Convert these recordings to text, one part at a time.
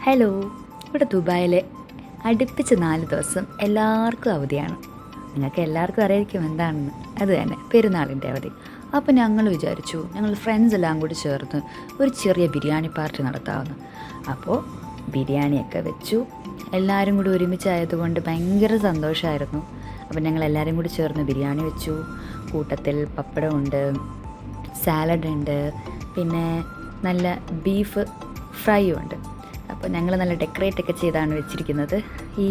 Hello. ഇവിടെ ദുബായിൽ അടുപ്പിച്ച് 4 ദിവസം എല്ലാവർക്കും അവധിയാണ്. നിങ്ങൾക്ക് എല്ലാവർക്കും അറിയായിരിക്കും എന്താണെന്ന്. അത് തന്നെ പെരുന്നാളിൻ്റെ അവധി. അപ്പോൾ ഞങ്ങൾ വിചാരിച്ചു ഞങ്ങൾ ഫ്രണ്ട്സ് എല്ലാം കൂടി ചേർന്ന് ഒരു ചെറിയ ബിരിയാണി പാർട്ടി നടത്താമെന്ന്. അപ്പോൾ ബിരിയാണിയൊക്കെ വെച്ചു. എല്ലാവരും കൂടി ഒരുമിച്ചായതുകൊണ്ട് ഭയങ്കര സന്തോഷമായിരുന്നു. അപ്പോൾ ഞങ്ങൾ എല്ലാവരും കൂടി ചേർന്ന് ബിരിയാണി വെച്ചു. കൂട്ടത്തിൽ പപ്പടമുണ്ട്, സാലഡ് ഉണ്ട്, പിന്നെ നല്ല ബീഫ് ഫ്രൈയും ഉണ്ട്. അപ്പോൾ ഞങ്ങൾ നല്ല ഡെക്കറേറ്റൊക്കെ ചെയ്താണ് വെച്ചിരിക്കുന്നത്. ഈ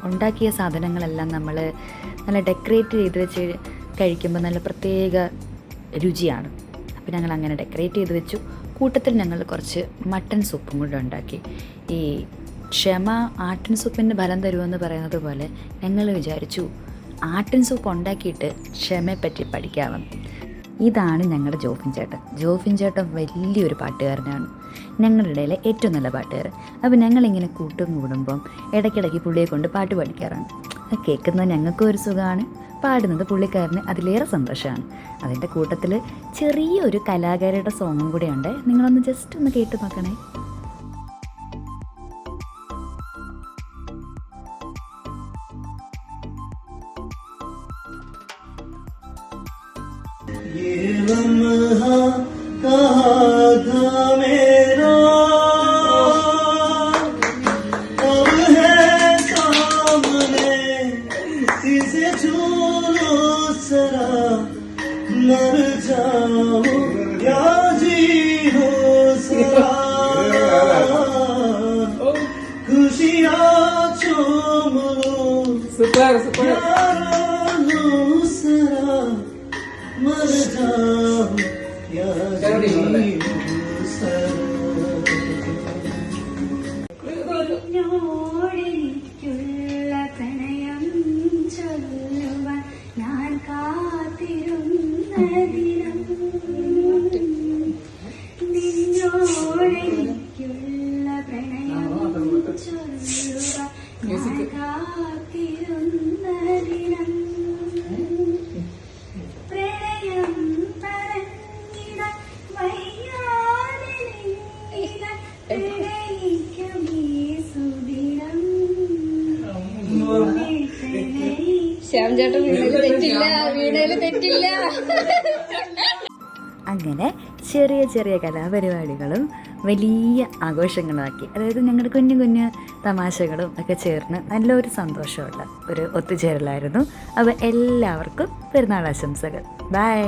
ഉണ്ടാക്കിയ സാധനങ്ങളെല്ലാം നമ്മൾ നല്ല ഡെക്കറേറ്റ് ചെയ്ത് വെച്ച് കഴിക്കുമ്പോൾ നല്ല പ്രത്യേക രുചിയാണ്. അപ്പോൾ ഞങ്ങൾ അങ്ങനെ ഡെക്കറേറ്റ് ചെയ്ത് വെച്ചു. കൂട്ടത്തിൽ ഞങ്ങൾ കുറച്ച് മട്ടൻ സൂപ്പും കൂടെ ഉണ്ടാക്കി. ഈ ക്ഷമ ആട്ടിൻ സൂപ്പിൻ്റെ ഫലം തരുമെന്ന് പറയുന്നത് പോലെ ഞങ്ങൾ വിചാരിച്ചു ആട്ടിൻ സൂപ്പ് ഉണ്ടാക്കിയിട്ട് ക്ഷമയെപ്പറ്റി പഠിക്കാമെന്ന്. ഇതാണ് ഞങ്ങളുടെ ജോഫിൻ ചേട്ടൻ വലിയൊരു പാട്ടുകാരനാണ്, ഞങ്ങളുടെ ഇടയിലെ ഏറ്റവും നല്ല പാട്ടുകാരൻ. അപ്പോൾ ഞങ്ങളിങ്ങനെ കൂടുമ്പം ഇടയ്ക്കിടയ്ക്ക് പുള്ളിയെ കൊണ്ട് പാട്ട് പഠിക്കാറാണ്. അത് കേൾക്കുന്നത് ഞങ്ങൾക്കും ഒരു സുഖമാണ്, പാടുന്നത് പുള്ളിക്കാരന് അതിലേറെ സന്തോഷമാണ്. അതിൻ്റെ കൂട്ടത്തിൽ ചെറിയൊരു കലാകാരിയുടെ സോങ്ങും കൂടെയുണ്ട്. നിങ്ങളൊന്ന് ജസ്റ്റ് ഒന്ന് കേട്ട് നോക്കണേ. ये लम्हा कहाँ था मेरा, अब है सामने, इसे छू लो जरा, मर जाऊं या जी हो जरा, खुशियाँ चूम लो यारो जरा, मर जाऊं या നിന്നോടെനിക്കുള്ള പ്രണയം ചൊല്ലുവാൻ ഞാൻ കാത്തിരുന്ന ദിനം, നിന്നോടെനിക്കുള്ള പ്രണയം ചൊല്ലുവാൻ ഞാൻ കാത്തിരുന്ന ദിനം, പ്രണയം പറഞ്ഞിട വയ്യാതെ നിന്നിട പ്രണയിക്കുമീ സുദിനം. ശ്യാം ചേട്ടൻ വീണയില് തെറ്റില്ല. അങ്ങനെ ചെറിയ ചെറിയ കലാപരിപാടികളും വലിയ ആഘോഷങ്ങളാക്കി, അതായത് ഞങ്ങളുടെ കുഞ്ഞു കുഞ്ഞു തമാശകളും ഒക്കെ ചേർന്ന് നല്ലൊരു സന്തോഷമുള്ള ഒരു ഒത്തുചേരലായിരുന്നു. അപ്പോൾ എല്ലാവർക്കും പെരുന്നാൾ ആശംസകൾ. ബൈ.